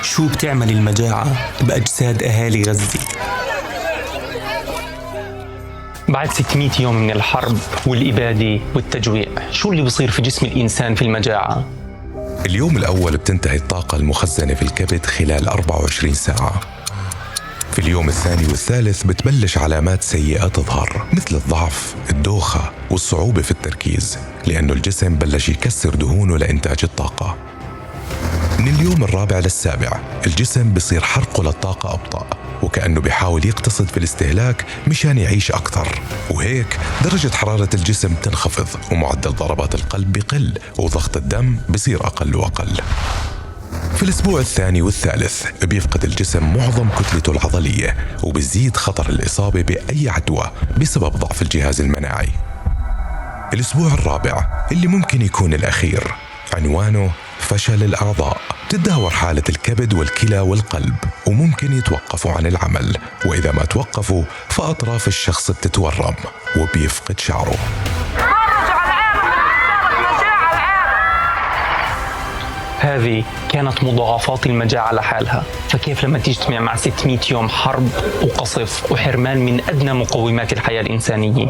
شو بتعمل المجاعة بأجساد أهالي غزة؟ بعد 600 يوم من الحرب والإبادة والتجويع، شو اللي بصير في جسم الإنسان في المجاعة؟ اليوم الأول بتنتهي الطاقة المخزنة في الكبد خلال 24 ساعة. في اليوم الثاني والثالث بتبلش علامات سيئة تظهر، مثل الضعف، الدوخة والصعوبة في التركيز، لأنه الجسم بلش يكسر دهونه لإنتاج الطاقة. من اليوم الرابع للسابع الجسم بصير حرقه للطاقة أبطأ، وكأنه بيحاول يقتصد في الاستهلاك مشان يعيش أكثر، وهيك درجة حرارة الجسم تنخفض ومعدل ضربات القلب بيقل وضغط الدم بصير أقل وأقل. في الأسبوع الثاني والثالث بيفقد الجسم معظم كتلته العضلية، وبيزيد خطر الإصابة بأي عدوى بسبب ضعف الجهاز المناعي. الأسبوع الرابع اللي ممكن يكون الأخير عنوانه فشل الأعضاء. تتدهور حالة الكبد والكلى والقلب وممكن يتوقفوا عن العمل، وإذا ما توقفوا فأطراف الشخص بتتورم وبيفقد شعره. هذه كانت مضاعفات المجاعة لحالها، فكيف لما تجتمع مع 600 يوم حرب وقصف وحرمان من أدنى مقومات الحياة الإنسانية؟